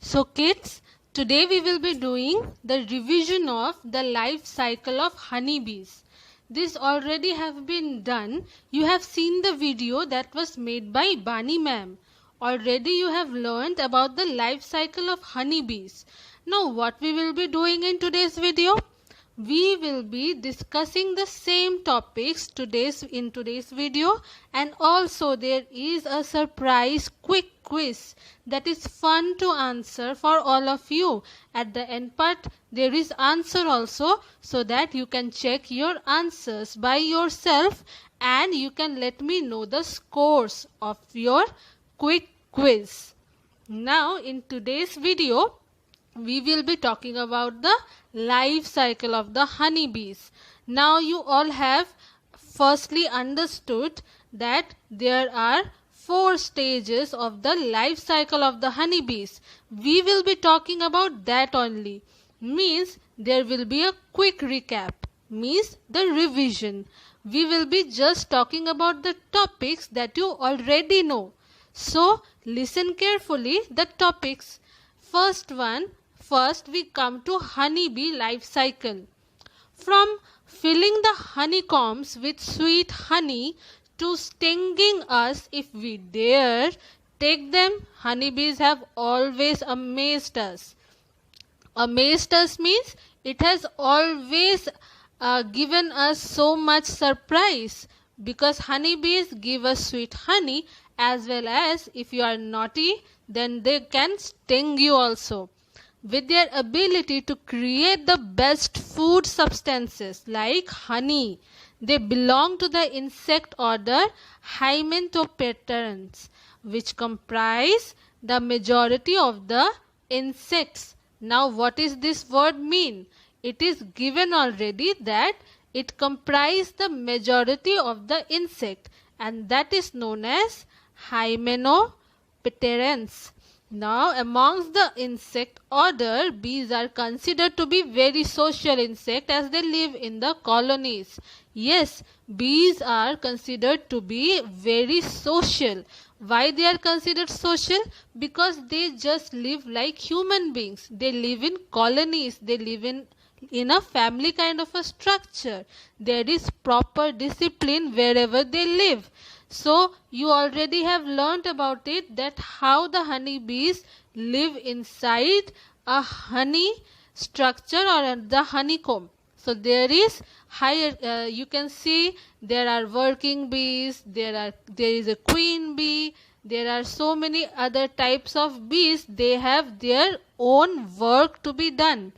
So kids, today we will be doing the revision of the life cycle of honeybees. This already have been done. You have seen the video that was made by Bani ma'am. Already you have learned about the life cycle of honeybees. Now what we will be doing in today's video? We will be discussing the same topics in today's video, and also there is a surprise quick quiz that is fun to answer for all of you. At the end part there is answer also, so that you can check your answers by yourself and you can let me know the scores of your quick quiz. Now in today's video we will be talking about the life cycle of the honeybees. Now you all have firstly understood that there are 4 stages of the life cycle of the honeybees. We will be talking about that only. Means there will be a quick recap. Means the revision. We will be just talking about the topics that you already know. So listen carefully the topics. First we come to honeybee life cycle. From filling the honeycombs with sweet honey to stinging us if we dare take them, honeybees have always amazed us. Amazed us means it has always given us so much surprise, because honeybees give us sweet honey, as well as if you are naughty then they can sting you also. With their ability to create the best food substances like honey, they belong to the insect order Hymenopterans, which comprise the majority of the insects. Now what is this word mean? It is given already that it comprises the majority of the insect, and that is known as Hymenopterans. Now amongst the insect order, bees are considered to be very social insect as they live in the colonies. Yes, bees are considered to be very social. Why they are considered social? Because they just live like human beings. They live in colonies. They live in a family kind of a structure. There is proper discipline wherever they live. So you already have learnt about it, that how the honeybees live inside a honey structure or the honeycomb. So there is higher, you can see there are working bees, there is a queen bee, there are so many other types of bees. They have their own work to be done.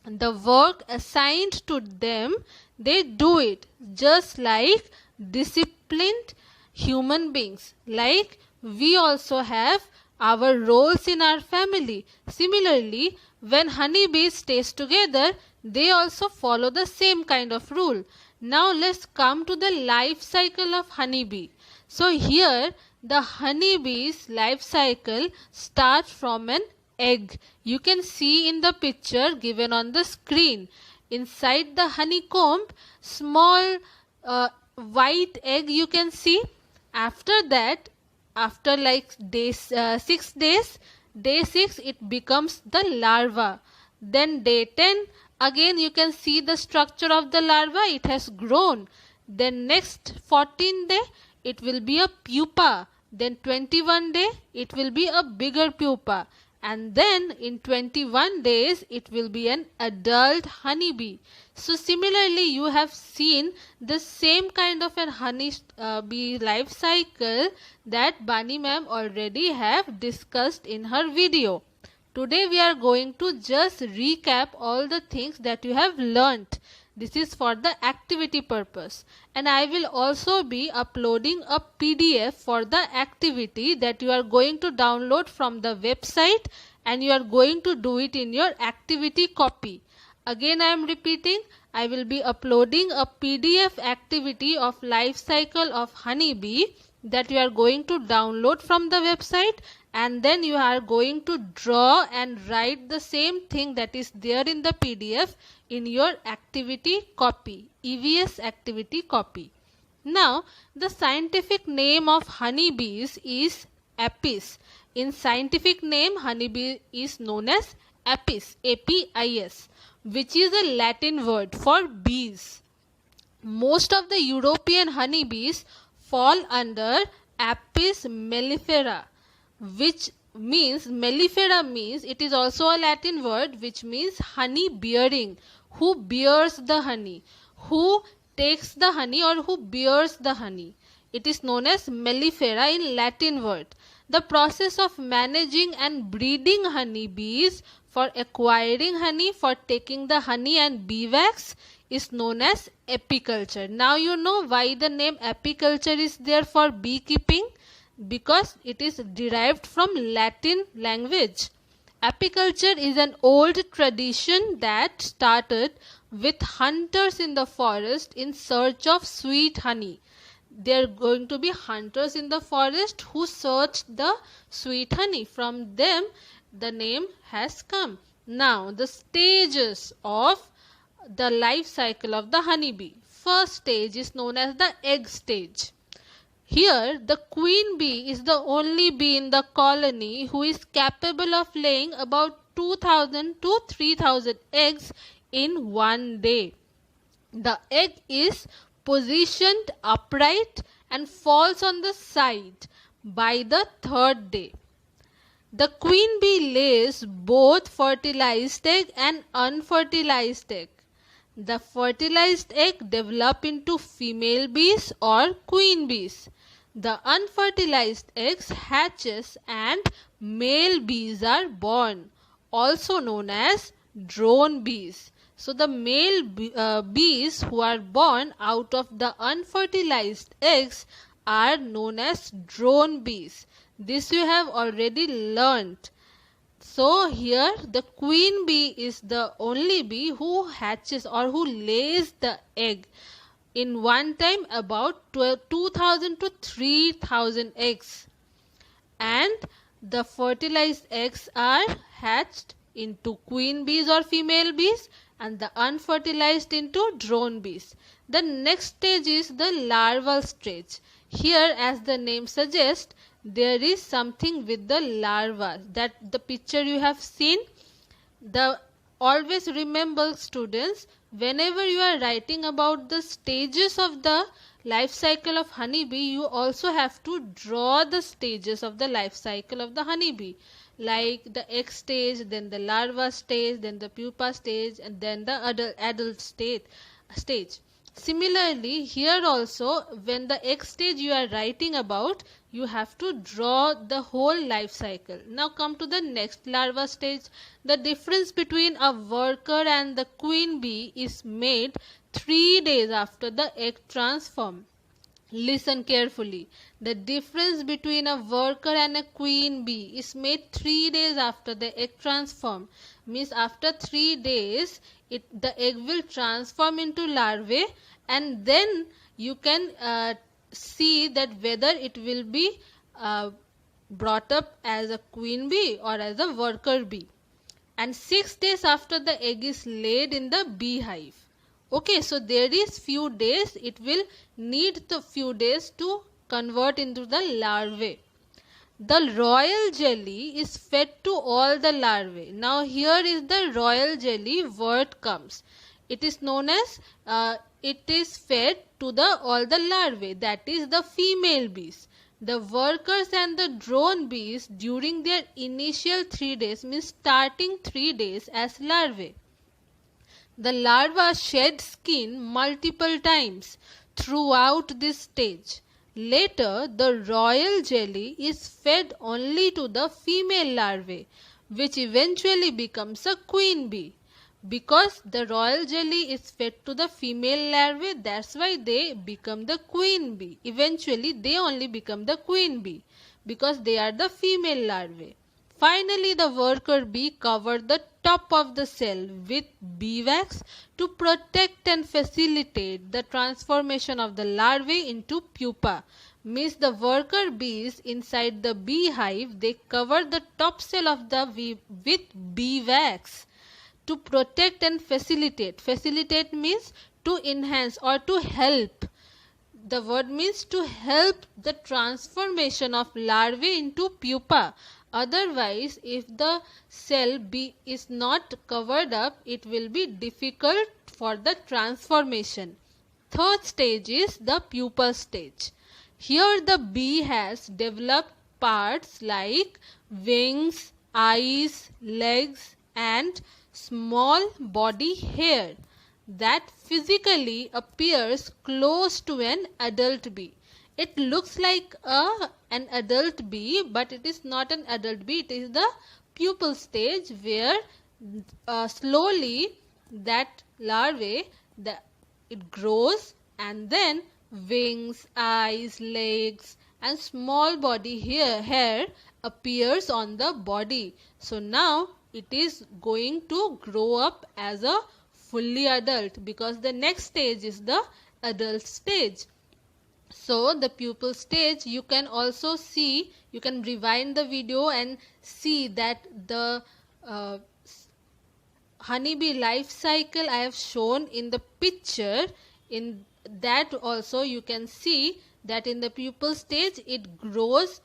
The work assigned to them, they do it just like disciplined human beings. Like we also have our roles in our family. Similarly, when honeybees stays together, they also follow the same kind of rule. Now let's come to the life cycle of honeybee. So here the honeybee's life cycle starts from an egg. You can see in the picture given on the screen. Inside the honeycomb, small white egg you can see. After that, after like 6 days, day 6 it becomes the larva. Then day 10, again you can see the structure of the larva, it has grown. Then next 14 day it will be a pupa. Then 21 day it will be a bigger pupa. And then in 21 days it will be an adult honeybee. So similarly you have seen the same kind of an honeybee life cycle that Bani ma'am already have discussed in her video. Today we are going to just recap all the things that you have learnt. This is for the activity purpose, and I will also be uploading a PDF for the activity that you are going to download from the website, and you are going to do it in your activity copy. Again I am repeating, I will be uploading a PDF activity of life cycle of honeybee that you are going to download from the website, and then you are going to draw and write the same thing that is there in the PDF in your activity copy, EVS activity copy. Now the scientific name of honeybees is apis. In scientific name, honeybee is known as apis, A-P-I-S, which is a Latin word for bees. Most of the European honeybees fall under Apis mellifera, which mellifera means, it is also a Latin word which means honey bearing, who bears the honey, who takes the honey or who bears the honey. It is known as mellifera in Latin word. The process of managing and breeding honey bees for acquiring honey, for taking the honey and bee wax is known as apiculture. Now you know why the name apiculture is there for beekeeping, because it is derived from Latin language. Apiculture is an old tradition that started with hunters in the forest in search of sweet honey. There are going to be hunters in the forest who searched the sweet honey. From them the name has come. Now the stages of the life cycle of the honeybee. First stage is known as the egg stage. Here the queen bee is the only bee in the colony who is capable of laying about 2000 to 3000 eggs in one day. The egg is positioned upright and falls on the side by the third day. The queen bee lays both fertilized egg and unfertilized egg. The fertilized egg develop into female bees or queen bees. The unfertilized eggs hatches and male bees are born, also known as drone bees. So the male bees who are born out of the unfertilized eggs are known as drone bees. This you have already learnt. So here the queen bee is the only bee who hatches or who lays the egg. In one time about 2000 to 3000 eggs. And the fertilized eggs are hatched into queen bees or female bees and the unfertilized into drone bees. The next stage is the larval stage. Here, as the name suggests, there is something with the larva. That the picture you have seen, always remember students, whenever you are writing about the stages of the life cycle of honeybee, you also have to draw the stages of the life cycle of the honeybee, like the egg stage, then the larva stage, then the pupa stage, and then the adult stage. Similarly, here also, when the egg stage you are writing about, you have to draw the whole life cycle. Now come to the next, larva stage. The difference between a worker and the queen bee is made 3 days after the egg transform. Listen carefully. The difference between a worker and a queen bee is made 3 days after the egg transform. Means after 3 days, the egg will transform into larvae, and then you can see that whether it will be brought up as a queen bee or as a worker bee. And 6 days after the egg is laid in the beehive. Okay, so there is few days, it will need the few days to convert into the larvae. The royal jelly is fed to all the larvae. Now here is the royal jelly word comes. It is known as, it is fed to all the larvae, that is the female bees. The workers and the drone bees during their initial 3 days, means starting 3 days as larvae. The larva shed skin multiple times throughout this stage. Later, the royal jelly is fed only to the female larvae, which eventually becomes a queen bee. Because the royal jelly is fed to the female larvae, that's why they become the queen bee. Eventually, they only become the queen bee because they are the female larvae. Finally, the worker bee covered the top of the cell with bee wax to protect and facilitate the transformation of the larvae into pupa. Means the worker bees inside the beehive, they cover the top cell of the bee with bee wax to protect and facilitate. Facilitate means to enhance or to help The word means to help the transformation of larvae into pupa. Otherwise, if the cell is not covered up, it will be difficult for the transformation. Third stage is the pupal stage. Here the bee has developed parts like wings, eyes, legs and small body hair that physically appears close to an adult bee. It looks like an adult bee, but it is not an adult bee. It is the pupal stage where slowly that larvae it grows, and then wings, eyes, legs and small body hair appears on the body. So now it is going to grow up as a fully adult, because the next stage is the adult stage. So the pupal stage, you can also see, you can rewind the video and see that the honeybee life cycle I have shown in the picture. In that also you can see that in the pupal stage it grows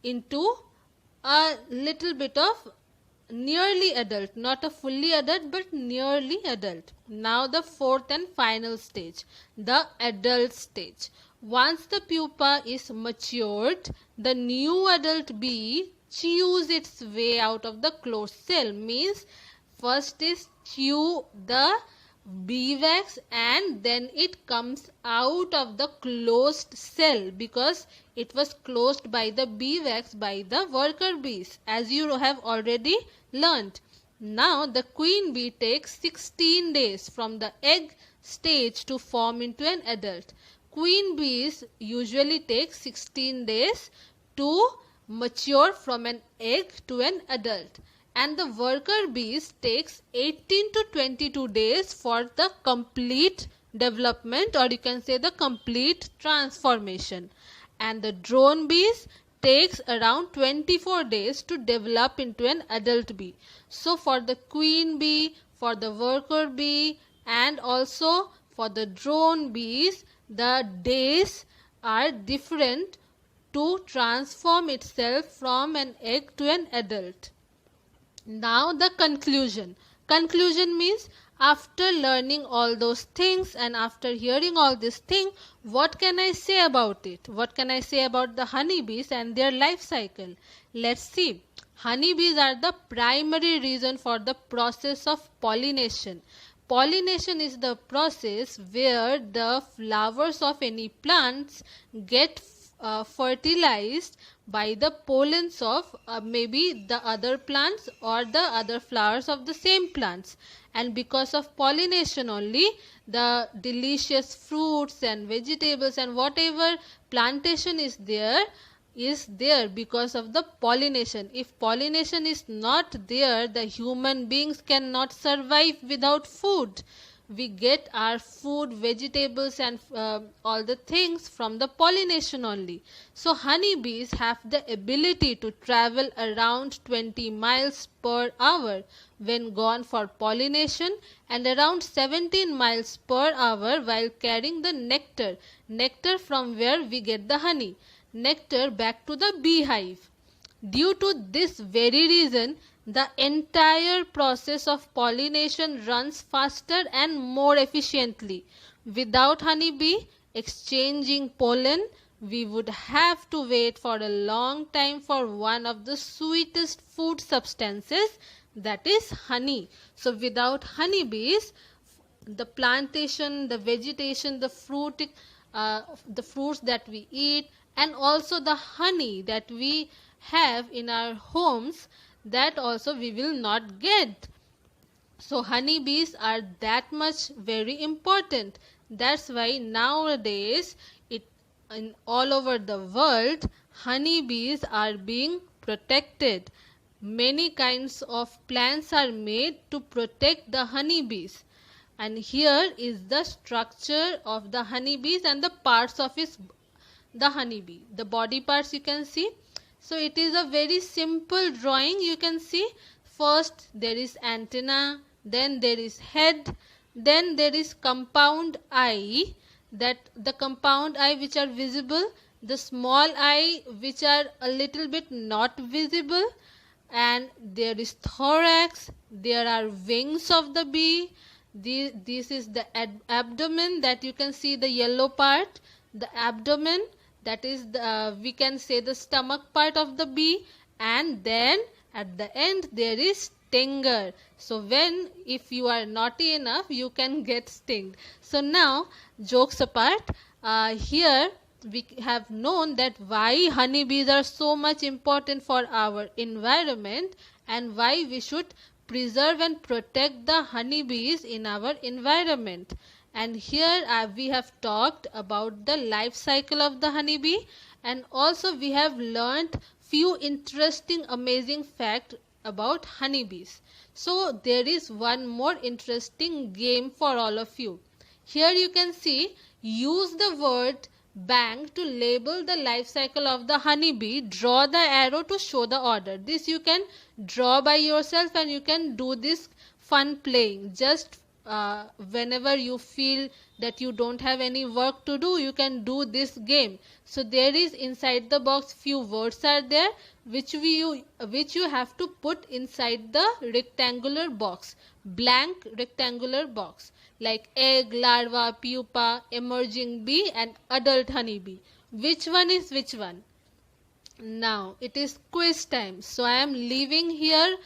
into a little bit of nearly adult, not a fully adult but nearly adult. Now the fourth and final stage, the adult stage. Once the pupa is matured, the new adult bee chews its way out of the closed cell. Means first is chew the bee wax and then it comes out of the closed cell, because it was closed by the bee wax by the worker bees, as you have already learnt. Now the queen bee takes 16 days from the egg stage to form into an adult. Queen bees usually take 16 days to mature from an egg to an adult, and the worker bees takes 18 to 22 days for the complete development, or you can say the complete transformation, and the drone bees takes around 24 days to develop into an adult bee. So for the queen bee, for the worker bee and also for the drone bees, the days are different to transform itself from an egg to an adult. Now the conclusion. Conclusion means after learning all those things and after hearing all this thing, what can I say about it? What can I say about the honeybees and their life cycle? Let's see. Honeybees are the primary reason for the process of pollination. Pollination is the process where the flowers of any plants get fertilized by the pollens of maybe the other plants or the other flowers of the same plants, and because of pollination only the delicious fruits and vegetables and whatever plantation is there because of the pollination. If pollination is not there, the human beings cannot survive without food. We get our food, vegetables and all the things from the pollination only. So honeybees have the ability to travel around 20 miles per hour when gone for pollination, and around 17 miles per hour while carrying the nectar from where we get the honey, nectar back to the beehive. Due to this very reason, the entire process of pollination runs faster and more efficiently. Without honeybee exchanging pollen, we would have to wait for a long time for one of the sweetest food substances, that is honey. So without honeybees, the plantation, the vegetation, the fruits that we eat and also the honey that we have in our homes, that also we will not get. So honeybees are that much very important. That's why nowadays in all over the world honeybees are being protected. Many kinds of plans are made to protect the honeybees, and here is the structure of the honeybees and the parts of the honeybee. The body parts you can see. So it is a very simple drawing. You can see first there is antenna, then there is head, then there is compound eye, that the compound eye which are visible, the small eye which are a little bit not visible, and there is thorax, there are wings of the bee. This is the abdomen, that you can see the yellow part, the abdomen, that is the we can say the stomach part of the bee, and then at the end there is stinger. So when, if you are naughty enough, you can get stinged. So now, jokes apart, here we have known that why honeybees are so much important for our environment, and why we should preserve and protect the honeybees in our environment. And here we have talked about the life cycle of the honeybee, and also we have learnt few interesting amazing facts about honeybees. So there is one more interesting game for all of you. Here you can see, use the word bank to label the life cycle of the honeybee. Draw the arrow to show the order. This you can draw by yourself, and you can do this fun playing. Just whenever you feel that you don't have any work to do, you can do this game. So there is inside the box few words are there, which you have to put inside the rectangular box, blank rectangular box, like egg, larva, pupa, emerging bee, and adult honeybee. Which one is which one? Now it is quiz time. So I am leaving here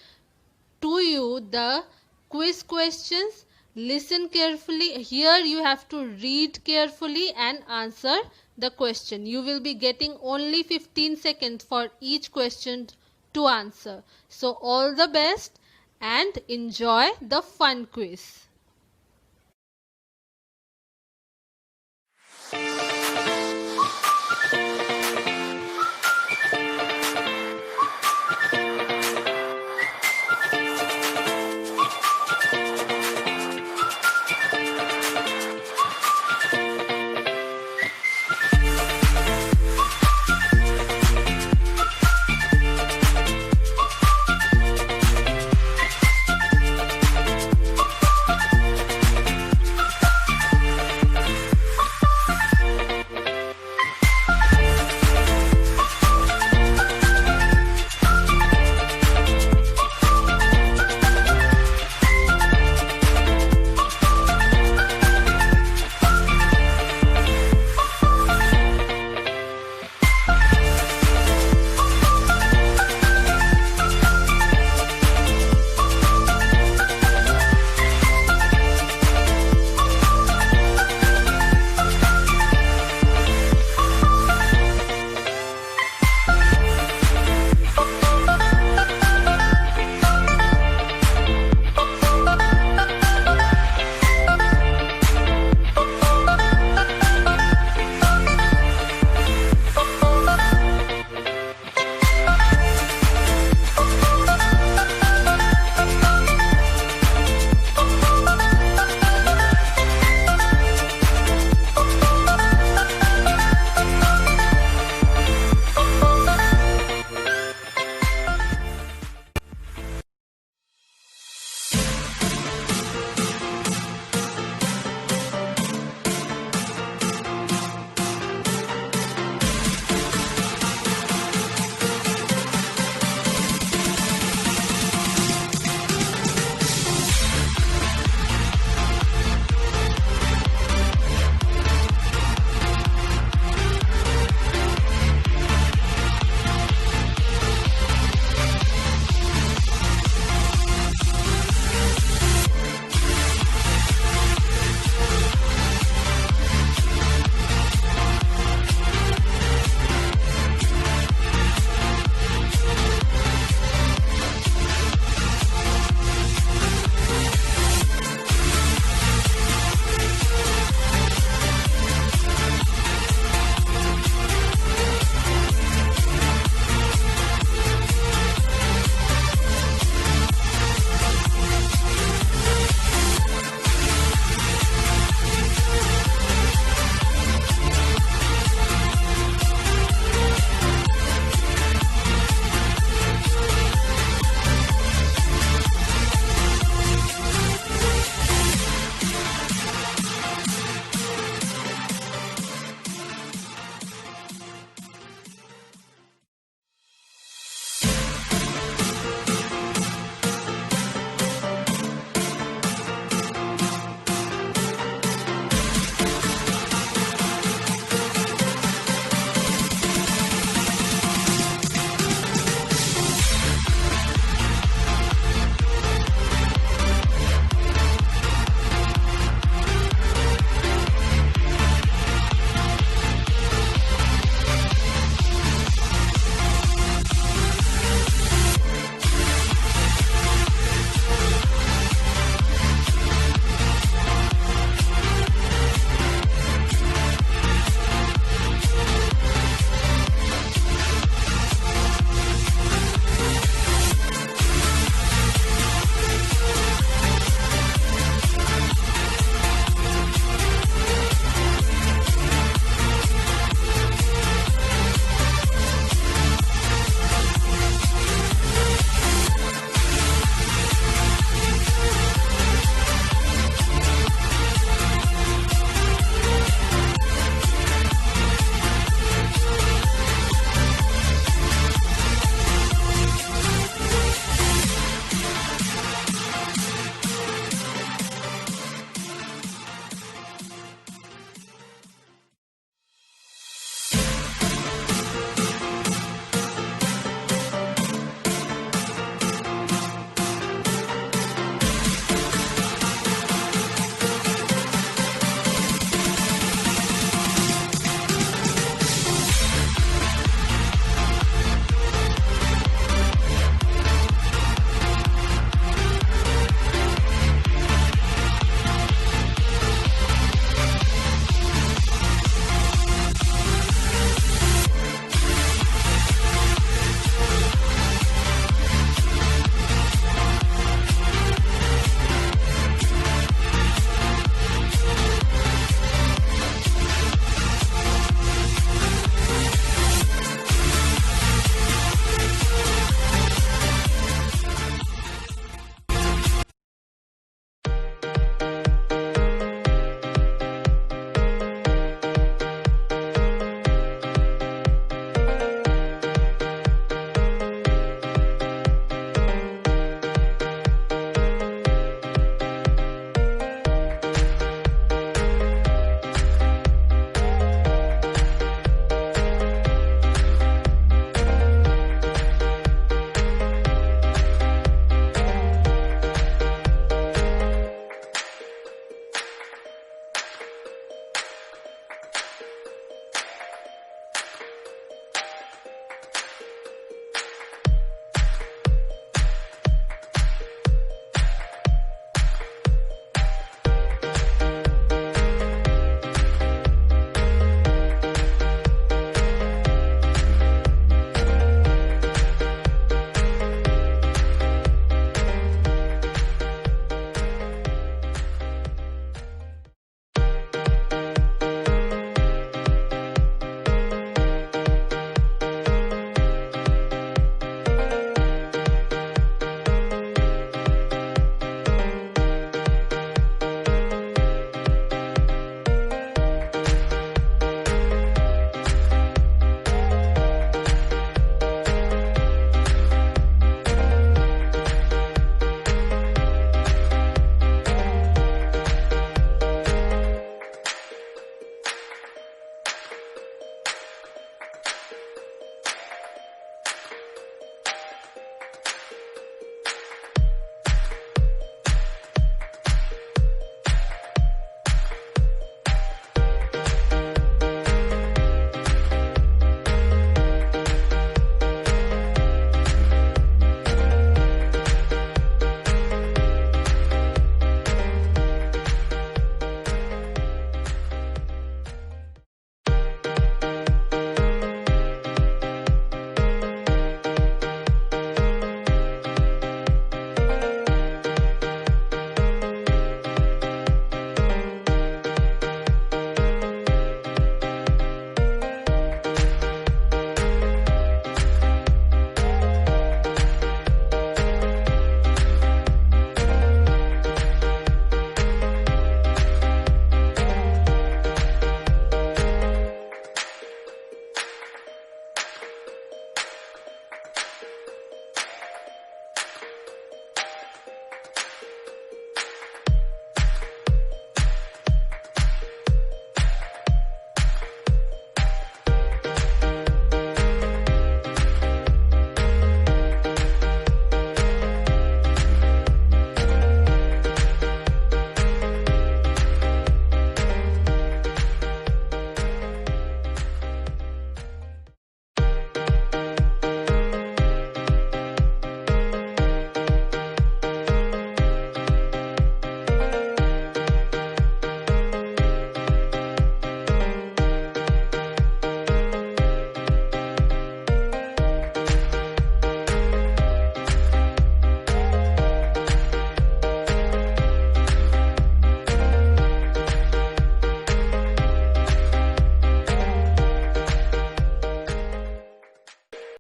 to you the quiz questions. Listen carefully. Here you have to read carefully and answer the question. You will be getting only 15 seconds for each question to answer. So all the best and enjoy the fun quiz.